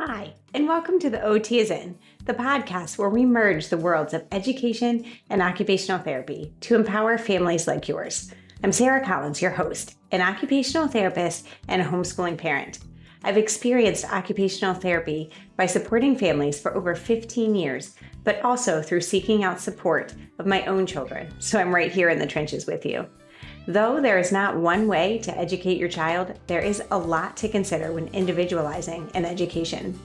Hi, and welcome to the OT is In, the podcast where we merge the worlds of education and occupational therapy to empower families like yours. I'm Sarah Collins, your host, an occupational therapist and a homeschooling parent. I've experienced occupational therapy by supporting families for over 15 years, but also through seeking out support of my own children, so I'm right here in the trenches with you. Though there is not one way to educate your child, there is a lot to consider when individualizing an education.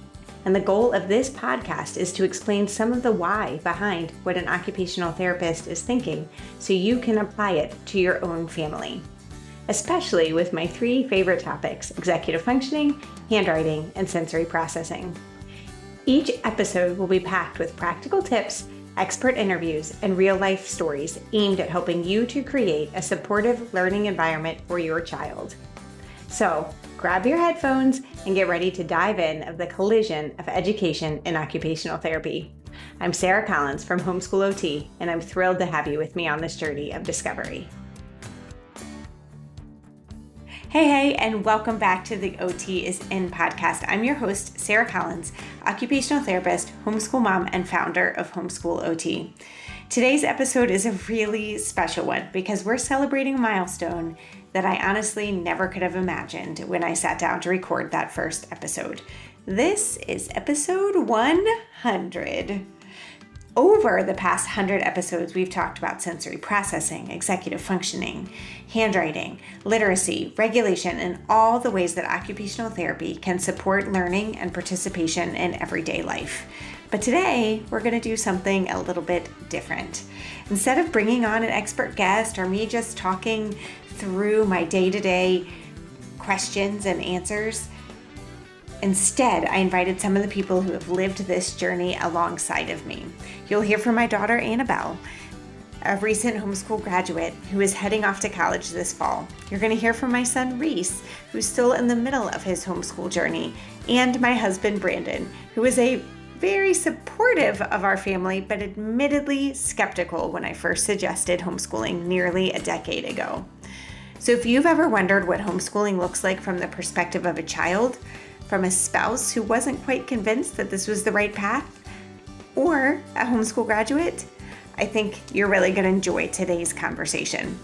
And the goal of this podcast is to explain some of the why behind what an occupational therapist is thinking so you can apply it to your own family. Especially with my three favorite topics: executive functioning, handwriting, and sensory processing. Each episode will be packed with practical tips, expert interviews, and real-life stories aimed at helping you to create a supportive learning environment for your child. So, grab your headphones and get ready to dive in of the collision of education and occupational therapy. I'm Sarah Collins from Homeschool OT, and I'm thrilled to have you with me on this journey of discovery. Hey, and welcome back to the OT is In podcast. I'm your host, Sarah Collins, occupational therapist, homeschool mom, and founder of Homeschool OT. Today's episode is a really special one because we're celebrating a milestone that I honestly never could have imagined when I sat down to record that first episode. This is episode 100. Over the past 100 episodes, we've talked about sensory processing, executive functioning, handwriting, literacy, regulation, and all the ways that occupational therapy can support learning and participation in everyday life. But today, we're going to do something a little bit different. Instead of bringing on an expert guest or me just talking through my day-to-day questions and answers, instead, I invited some of the people who have lived this journey alongside of me. You'll hear from my daughter, Annabelle, a recent homeschool graduate who is heading off to college this fall. You're going to hear from my son, Reese, who's still in the middle of his homeschool journey, and my husband, Brandon, who is a very supportive of our family, but admittedly skeptical when I first suggested homeschooling nearly a decade ago. So if you've ever wondered what homeschooling looks like from the perspective of a child, from a spouse who wasn't quite convinced that this was the right path, or a homeschool graduate, I think you're really going to enjoy today's conversation.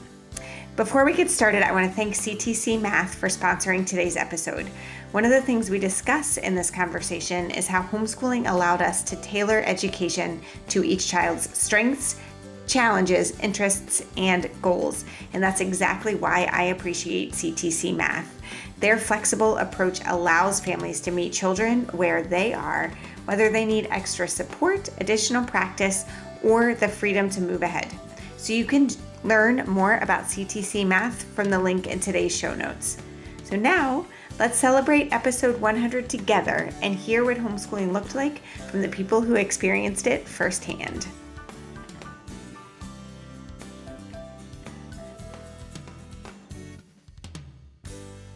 Before we get started, I want to thank CTC Math for sponsoring today's episode. One of the things we discuss in this conversation is how homeschooling allowed us to tailor education to each child's strengths, challenges, interests, and goals. And that's exactly why I appreciate CTC Math. Their flexible approach allows families to meet children where they are, whether they need extra support, additional practice, or the freedom to move ahead. So you can learn more about CTC Math from the link in today's show notes. So now, let's celebrate episode 100 together and hear what homeschooling looked like from the people who experienced it firsthand.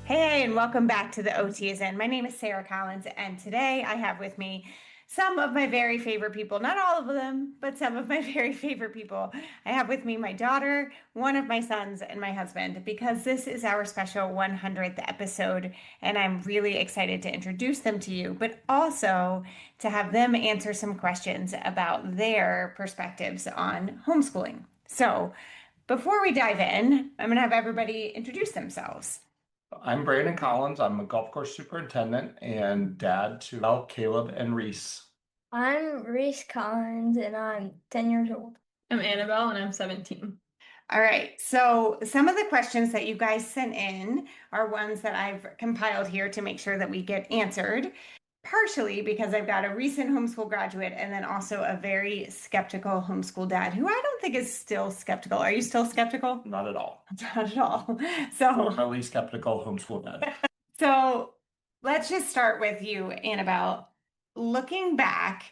Hey, and welcome back to the OT is In. My name is Sarah Collins, and today I have with me some of my very favorite people, not all of them, but some of my very favorite people. I have with me my daughter, one of my sons, and my husband, because this is our special 100th episode, and I'm really excited to introduce them to you, but also to have them answer some questions about their perspectives on homeschooling. So before we dive in, I'm going to have everybody introduce themselves. I'm Brandon Collins. I'm a golf course superintendent and dad to Al, Caleb, and Reese. I'm Reese Collins, and I'm 10 years old. I'm Annabelle, and I'm 17. All right, so some of the questions that you guys sent in are ones that I've compiled here to make sure that we get answered, partially because I've got a recent homeschool graduate and then also a very skeptical homeschool dad who I don't think is still skeptical. Are you still skeptical? Not at all. Not at all. So Formerly skeptical homeschool dad. So let's just start with you, Annabelle. Looking back,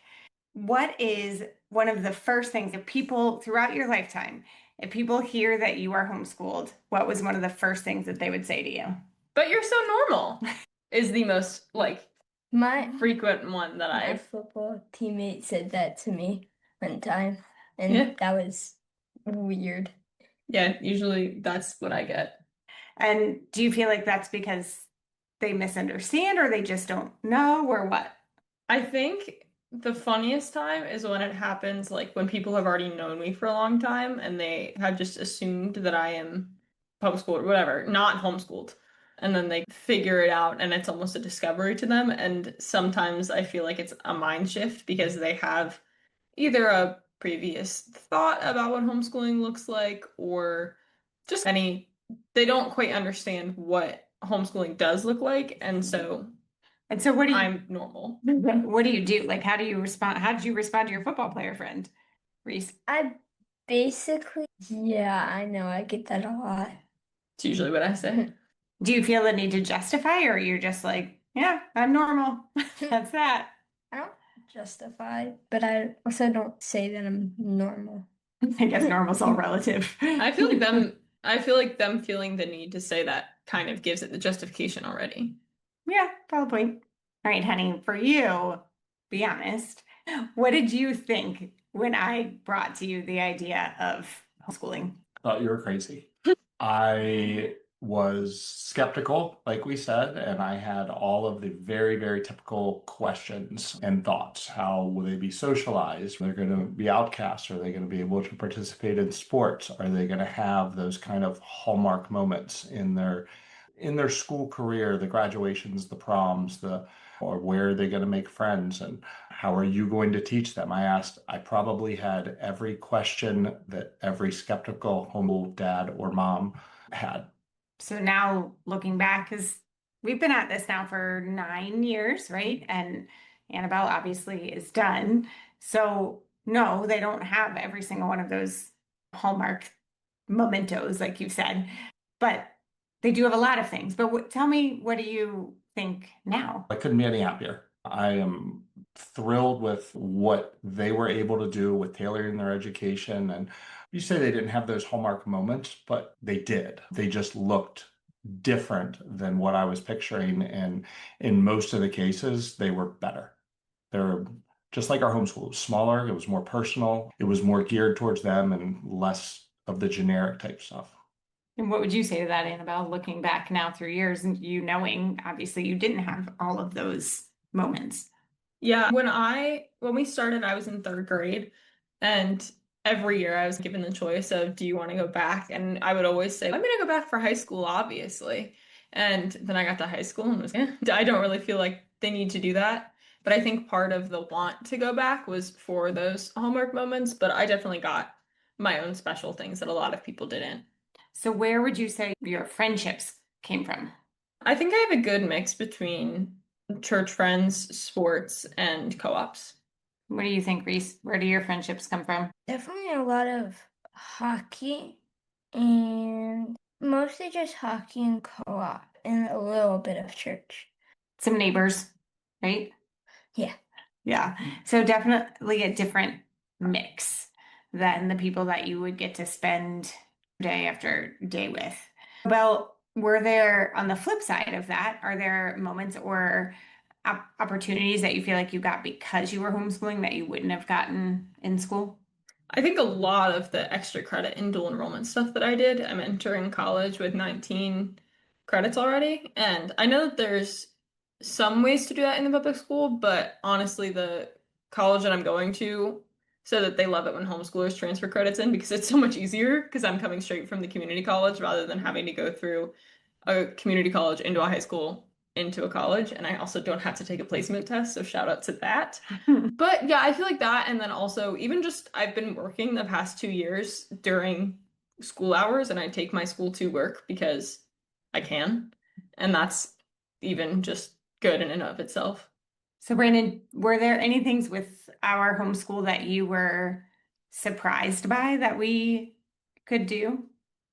what is one of the first things that people throughout your lifetime, if people hear that you are homeschooled, what was one of the first things that they would say to you? But you're so normal is the most My frequent one that my I've. football teammate said that to me one time, and that was weird. Yeah, usually that's what I get. And do you feel like that's because they misunderstand or they just don't know or what? I think the funniest time is when it happens, like when people have already known me for a long time and they have just assumed that I am homeschooled or whatever, not homeschooled. And then they figure it out and it's almost a discovery to them. And sometimes I feel like it's a mind shift because they have either a previous thought about what homeschooling looks like or just they don't quite understand what homeschooling does look like. And so And so what do you I'm normal. what do you do? Like how do you respond? How did you respond to your football player friend, Reese? I basically, yeah, I know, I get that a lot. It's usually what I say. Do you feel the need to justify, or you're just like, yeah, I'm normal. That's that. I don't justify, but I also don't say that I'm normal. I guess normal's all relative. I feel like them feeling the need to say that kind of gives it the justification already. Yeah, probably. All right, honey, for you, be honest. What did you think when I brought to you the idea of homeschooling? Thought you were crazy. I was skeptical, like we said, and I had all of the very, very typical questions and thoughts. How will they be socialized? Are they going to be outcasts? Are they going to be able to participate in sports? Are they going to have those kind of hallmark moments in their school career, the graduations, the proms, or where are they going to make friends, and how are you going to teach them? I probably had every question that every skeptical homeschool dad or mom had. So now looking back, because we've been at this now for 9 years, right? And Annabelle obviously is done. So no, they don't have every single one of those hallmark mementos, like you said, but they do have a lot of things. But tell me, what do you think now? I couldn't be any happier. I am thrilled with what they were able to do with tailoring their education. And you say they didn't have those hallmark moments, but they did. They just looked different than what I was picturing. And in most of the cases, they were better. They're just like our homeschool. It was smaller, it was more personal, it was more geared towards them and less of the generic type stuff. And what would you say to that, Annabelle, looking back now through years and you knowing obviously you didn't have all of those moments? Yeah, when we started, I was in third grade, and every year I was given the choice of, do you want to go back? And I would always say, I'm gonna go back for high school, obviously. And then I got to high school and was, I don't really feel like they need to do that. But I think part of the want to go back was for those hallmark moments, but I definitely got my own special things that a lot of people didn't. So where would you say your friendships came from? I think I have a good mix between church friends, sports, and co-ops. What do you think, Reese? Where do your friendships come from? Definitely a lot of hockey and mostly just hockey and co-op and a little bit of church. Some neighbors, right? Yeah. Yeah. So definitely a different mix than the people that you would get to spend day after day with. Well, were there, on the flip side of that, are there moments or opportunities that you feel like you got because you were homeschooling that you wouldn't have gotten in school? I think a lot of the extra credit and dual enrollment stuff that I did, I'm entering college with 19 credits already. And I know that there's some ways to do that in the public school, but honestly, the college that I'm going to said that they love it when homeschoolers transfer credits in because it's so much easier because I'm coming straight from the community college rather than having to go through a community college into a high school into a college. And I also don't have to take a placement test, so shout out to that. But yeah, I feel like that. And then also, even just I've been working the past 2 years during school hours, and I take my school to work because I can. And that's even just good in and of itself. So, Brandon, were there any things with our homeschool that you were surprised by that we could do?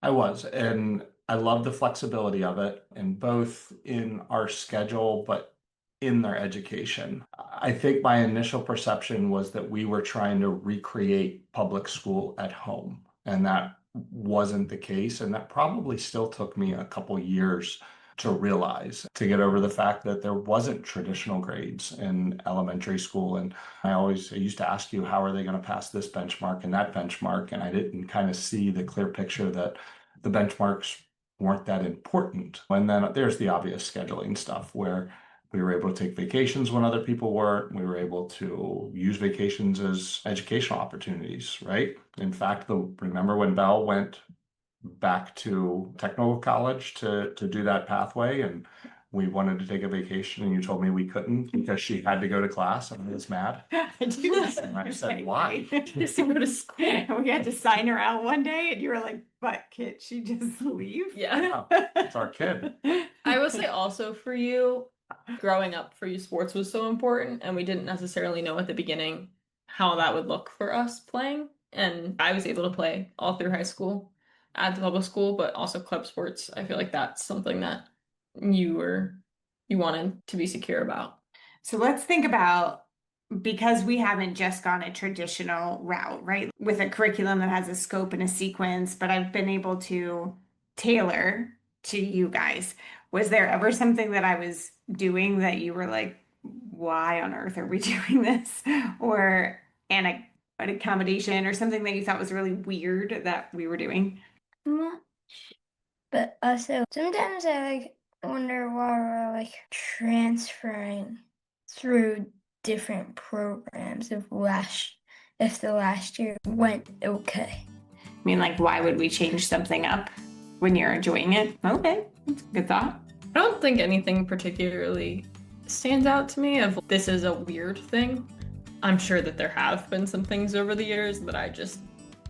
I was, and I love the flexibility of it, and both in our schedule, but in their education. I think my initial perception was that we were trying to recreate public school at home, and that wasn't the case. And that probably still took me a couple years to realize, to get over the fact that there wasn't traditional grades in elementary school. And I used to ask you, how are they going to pass this benchmark and that benchmark? And I didn't kind of see the clear picture that the benchmarks weren't that important. And then there's the obvious scheduling stuff where We were able to take vacations when other people weren't. We were able to use vacations as educational opportunities, right? In fact, remember when Belle went back to technical college to do that pathway, and we wanted to take a vacation, and you told me we couldn't because she had to go to class, and I was mad. I do. And I said, why? Just to go to school. And we had to sign her out one day, and you were like, "But can't she just leave?" Yeah. It's our kid. I would say also for you, growing up for you, sports was so important, and we didn't necessarily know at the beginning how that would look for us playing. And I was able to play all through high school at the public school, but also club sports. I feel like that's something that you wanted to be secure about. So let's think about, because we haven't just gone a traditional route, right? With a curriculum that has a scope and a sequence, but I've been able to tailor to you guys. Was there ever something that I was doing that you were like, why on earth are we doing this? Or an accommodation or something that you thought was really weird that we were doing? Much. But also, sometimes I wonder why we're transferring through different programs if the last year went okay. I mean, like, why would we change something up when you're enjoying it? Okay, that's a good thought. I don't think anything particularly stands out to me of this is a weird thing. I'm sure that there have been some things over the years that I just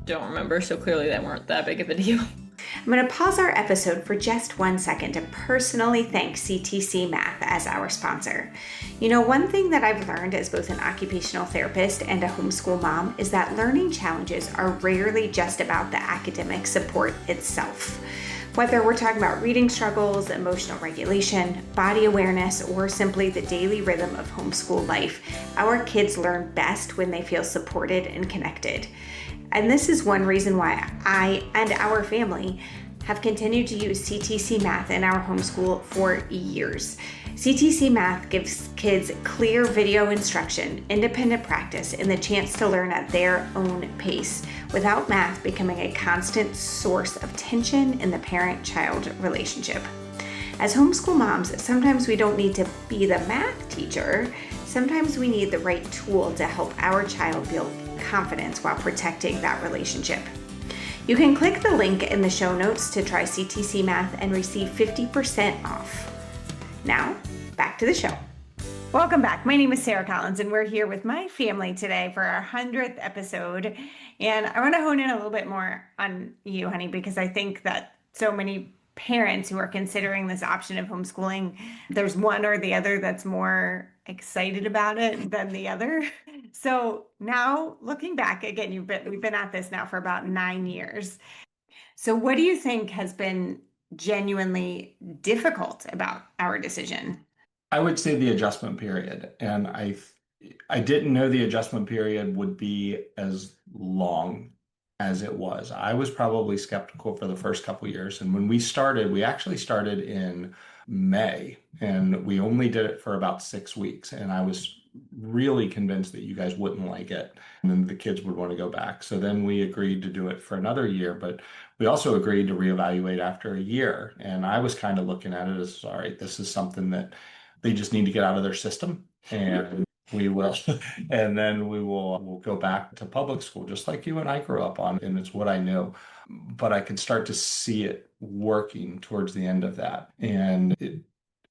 don't remember, so clearly they weren't that big of a deal. I'm going to pause our episode for just 1 second to personally thank CTC Math as our sponsor. You know, one thing that I've learned as both an occupational therapist and a homeschool mom is that learning challenges are rarely just about the academic support itself. Whether we're talking about reading struggles, emotional regulation, body awareness, or simply the daily rhythm of homeschool life, our kids learn best when they feel supported and connected. And this is one reason why I and our family have continued to use CTC Math in our homeschool for years. CTC Math gives kids clear video instruction, independent practice, and the chance to learn at their own pace without math becoming a constant source of tension in the parent-child relationship. As homeschool moms, sometimes we don't need to be the math teacher. Sometimes we need the right tool to help our child build confidence while protecting that relationship. You can click the link in the show notes to try CTC Math and receive 50% off. Now, back to the show. Welcome back. My name is Sarah Collins, and we're here with my family today for our 100th episode. And I want to hone in a little bit more on you, honey, because I think that so many parents who are considering this option of homeschooling, there's one or the other that's more excited about it than the other. So now looking back again, we've been at this now for about 9 years. So what do you think has been genuinely difficult about our decision? I would say the adjustment period. And I didn't know the adjustment period would be as long as it was. I was probably skeptical for the first couple of years. And when we actually started in May, and we only did it for about 6 weeks. And I was really convinced that you guys wouldn't like it, and then the kids would want to go back. So then we agreed to do it for another year, but we also agreed to reevaluate after a year. And I was kind of looking at it as, all right, this is something that they just need to get out of their system, and we will, and then we'll go back to public school, just like you and I grew up on, and it's what I knew. But I could start to see it working towards the end of that. And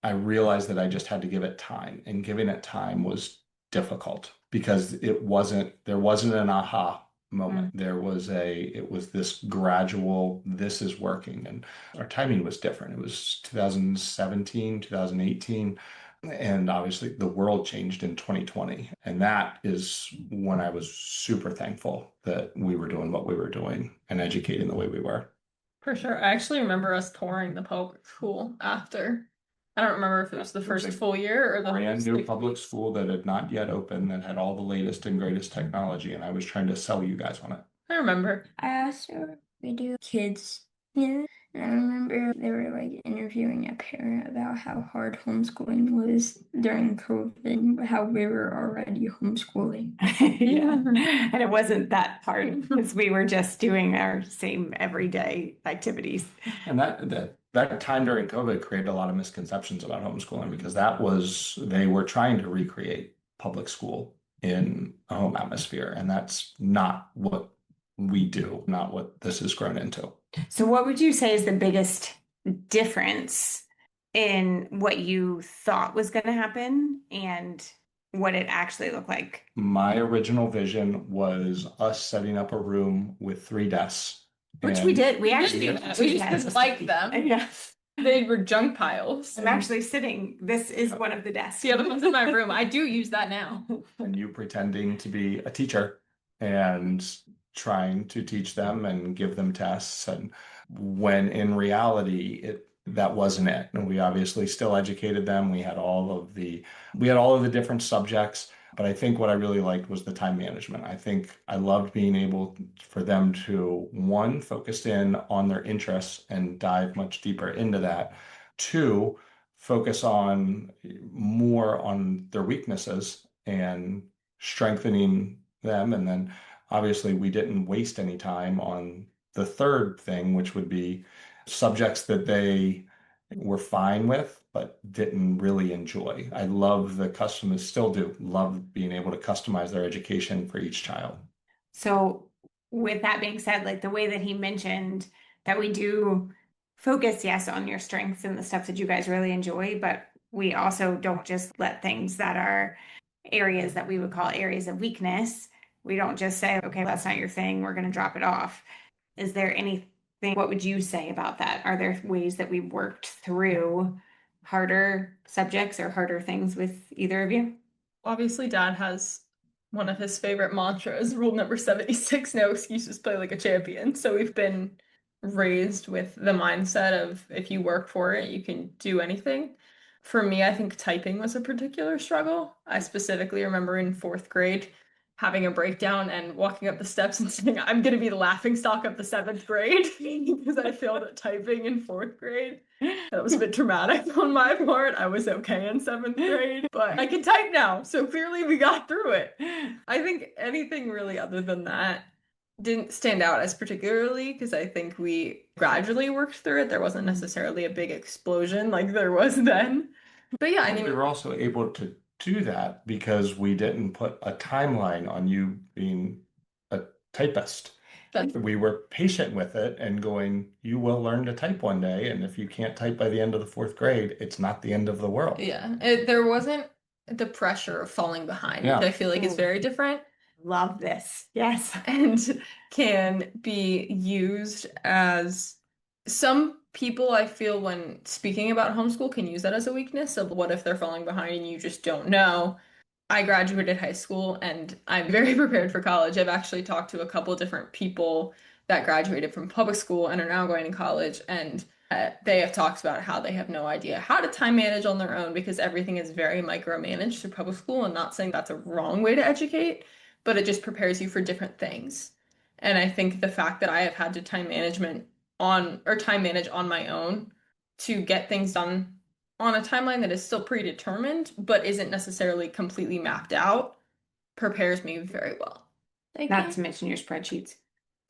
I realized that I just had to give it time, and giving it time was difficult because there wasn't an aha moment. It was this gradual, this is working. And our timing was different. It was 2017, 2018. And obviously the world changed in 2020. And that is when I was super thankful that we were doing what we were doing and educating the way we were. For sure. I actually remember us touring the public school after. I don't remember if it was the first full year or the brand new public school that had not yet opened, that had all the latest and greatest technology. And I was trying to sell you guys on it. I remember. I also video kids, and I remember they were interviewing a parent about how hard homeschooling was during COVID, how we were already homeschooling. Yeah. And it wasn't that hard because we were just doing our same everyday activities. And that that time during COVID created a lot of misconceptions about homeschooling because they were trying to recreate public school in a home atmosphere, and that's not what we do, not what this has grown into. So what would you say is the biggest difference in what you thought was going to happen and what it actually looked like? My original vision was us setting up a room with 3 desks. Which we did. We actually We just didn't like them. Yeah. They were junk piles. I'm actually sitting. This is one of the desks. The other one's in my room. I do use that now. And you pretending to be a teacher and trying to teach them and give them tests, and when in reality that wasn't it. And we obviously still educated them. We had all of the different subjects, but I think what I really liked was the time management. I think I loved being able for them to, one, focus in on their interests and dive much deeper into that. Two, focus on more on their weaknesses and strengthening them. And then obviously we didn't waste any time on the third thing, which would be subjects that they were fine with, but didn't really enjoy. I love the customers, still do love being able to customize their education for each child. So with that being said, like the way that he mentioned that we do focus, yes, on your strengths and the stuff that you guys really enjoy, but we also don't just let things that are areas that we would call areas of weakness. We don't just say, okay, that's not your thing, we're going to drop it off. Is there anything, what would you say about that? Are there ways that we worked through harder subjects or harder things with either of you? Obviously, Dad has one of his favorite mantras, rule number 76, no excuses, play like a champion. So we've been raised with the mindset of if you work for it, you can do anything. For me, I think typing was a particular struggle. I specifically remember in 4th grade having a breakdown and walking up the steps and saying, I'm going to be the laughingstock of the 7th grade because I failed at typing in 4th grade. That was a bit traumatic on my part. I was okay in 7th grade, but I can type now. So clearly we got through it. I think anything really other than that didn't stand out as particularly because I think we gradually worked through it. There wasn't necessarily a big explosion like there was then. But yeah, I mean, we were also able to do that because we didn't put a timeline on you being a typist. We were patient with it and going, you will learn to type one day. And if you can't type by the end of the 4th grade, it's not the end of the world. Yeah, there wasn't the pressure of falling behind, which I feel like is very different. Love this. Yes. And can be used as some people, I feel, when speaking about homeschool, can use that as a weakness of what if they're falling behind and you just don't know. I graduated high school and I'm very prepared for college. I've actually talked to a couple different people that graduated from public school and are now going to college, and they have talked about how they have no idea how to time manage on their own because everything is very micromanaged through public school. And not saying that's a wrong way to educate, but it just prepares you for different things. And I think the fact that I have had to time manage on my own to get things done on a timeline that is still predetermined, but isn't necessarily completely mapped out, prepares me very well. Not to mention your spreadsheets.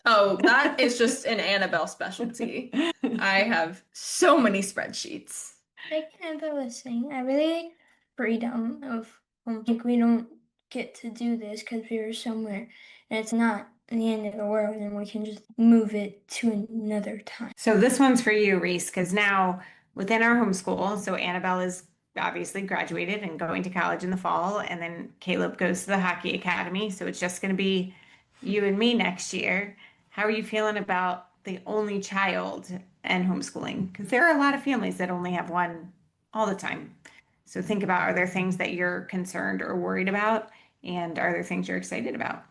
Oh, that is just an Annabelle specialty. I have so many spreadsheets. Like Annabelle was saying, I really like freedom of like we don't get to do this because we were somewhere and it's not the end of the world and we can just move it to another time. So this one's for you, Reese, because now within our homeschool, so Annabelle is obviously graduated and going to college in the fall, and then Caleb goes to the hockey academy. So it's just going to be you and me next year. How are you feeling about the only child and homeschooling? Because there are a lot of families that only have one all the time. So think about, are there things that you're concerned or worried about? And are there things you're excited about?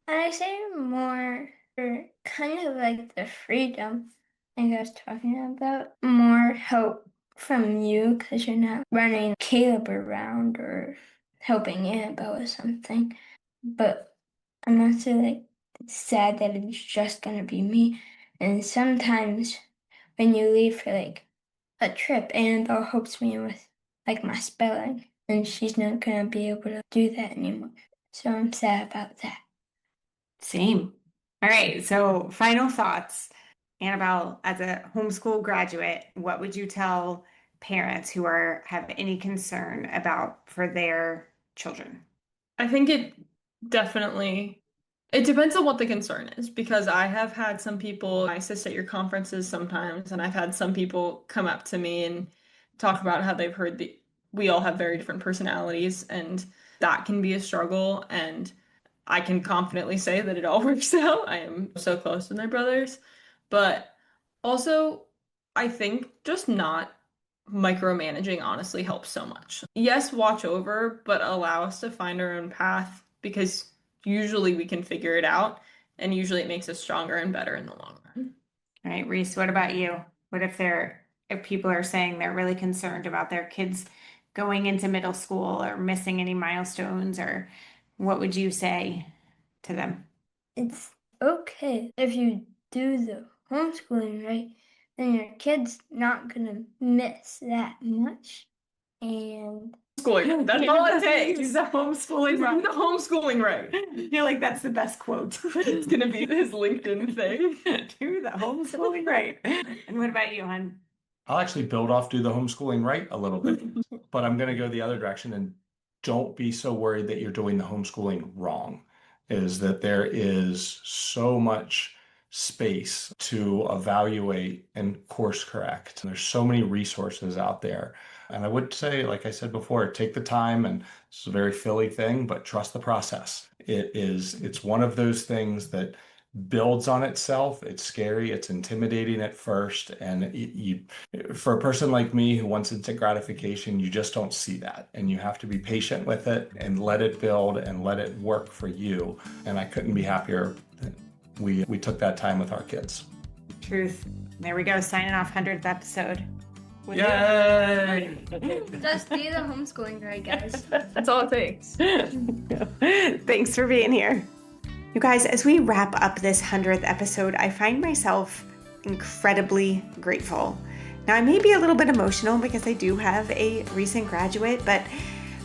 I say more for kind of like the freedom I was talking about, more help from you because you're not running Caleb around or helping Annabelle with something. But I'm also like sad that it's just gonna be me. And sometimes when you leave for like a trip, Annabelle helps me with like my spelling, and she's not gonna be able to do that anymore. So I'm sad about that. Same. All right. So final thoughts. Annabelle, as a homeschool graduate, what would you tell parents who have any concern about for their children? I think it depends on what the concern is, because I have had some people, I assist at your conferences sometimes, and I've had some people come up to me and talk about how they've heard we all have very different personalities, and that can be a struggle. And I can confidently say that it all works out. I am so close with my brothers. But also, I think just not micromanaging honestly helps so much. Yes, watch over, but allow us to find our own path, because usually we can figure it out, and usually it makes us stronger and better in the long run. All right, Reese, what about you? What if people are saying they're really concerned about their kids going into middle school or missing any milestones, or what would you say to them? It's okay if you do the homeschooling right, then your kid's not gonna miss that much. And Schooling, that's all it takes. Do the homeschooling Do right. the homeschooling right. I feel like that's the best quote. It's gonna be his LinkedIn thing. Do the homeschooling right. And what about you, hon? I'll actually build off do the homeschooling right a little bit, but I'm going to go the other direction and don't be so worried that you're doing the homeschooling wrong. Is that there is so much space to evaluate and course correct. There's so many resources out there. And I would say, like I said before, take the time, and it's a very Philly thing, but trust the process. It's one of those things that builds on itself. It's scary, it's intimidating at first, and for a person like me who wants instant gratification, you just don't see that, and you have to be patient with it and let it build and let it work for you. And I couldn't be happier that we took that time with our kids. Truth. There we go, signing off 100th episode. Yay! just do the homeschooling right, guys. That's all it takes. Thanks for being here. You guys, as we wrap up this 100th episode, I find myself incredibly grateful. Now, I may be a little bit emotional because I do have a recent graduate, but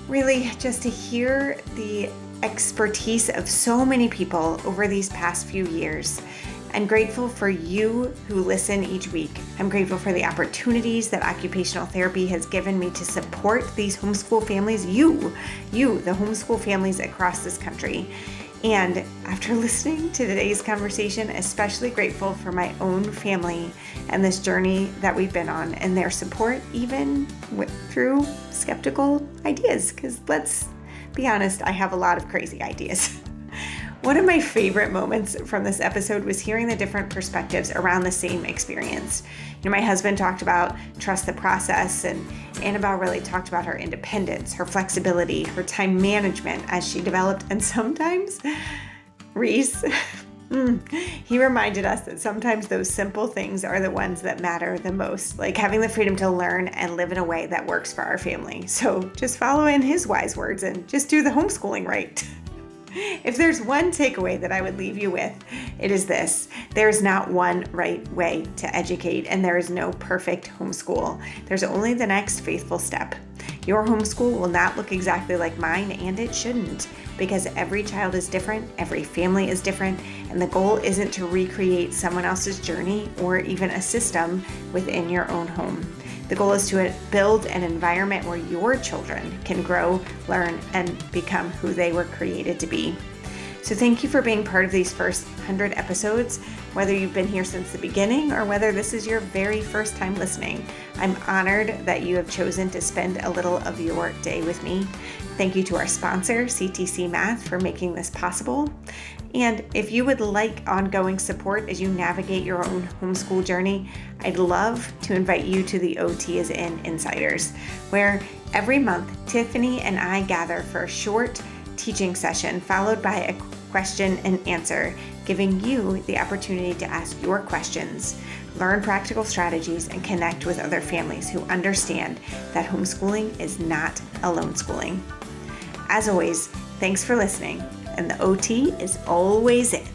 really just to hear the expertise of so many people over these past few years. I'm grateful for you who listen each week. I'm grateful for the opportunities that occupational therapy has given me to support these homeschool families, you, the homeschool families across this country. And after listening to today's conversation, especially grateful for my own family and this journey that we've been on and their support, even through skeptical ideas. Because let's be honest, I have a lot of crazy ideas. One of my favorite moments from this episode was hearing the different perspectives around the same experience. My husband talked about trust the process, and Annabelle really talked about her independence, her flexibility, her time management as she developed. And sometimes, Reese, he reminded us that sometimes those simple things are the ones that matter the most, like having the freedom to learn and live in a way that works for our family. So just follow in his wise words and just do the homeschooling right. If there's one takeaway that I would leave you with, it is this. There is not one right way to educate, and there is no perfect homeschool. There's only the next faithful step. Your homeschool will not look exactly like mine, and it shouldn't, because every child is different, every family is different, and the goal isn't to recreate someone else's journey or even a system within your own home. The goal is to build an environment where your children can grow, learn, and become who they were created to be. So thank you for being part of these first 100 episodes, whether you've been here since the beginning or whether this is your very first time listening. I'm honored that you have chosen to spend a little of your day with me. Thank you to our sponsor, CTC Math, for making this possible. And if you would like ongoing support as you navigate your own homeschool journey, I'd love to invite you to the OT is in Insiders, where every month Tiffany and I gather for a short teaching session followed by a question and answer, giving you the opportunity to ask your questions, learn practical strategies, and connect with other families who understand that homeschooling is not alone schooling. As always, thanks for listening, and the OT is always in.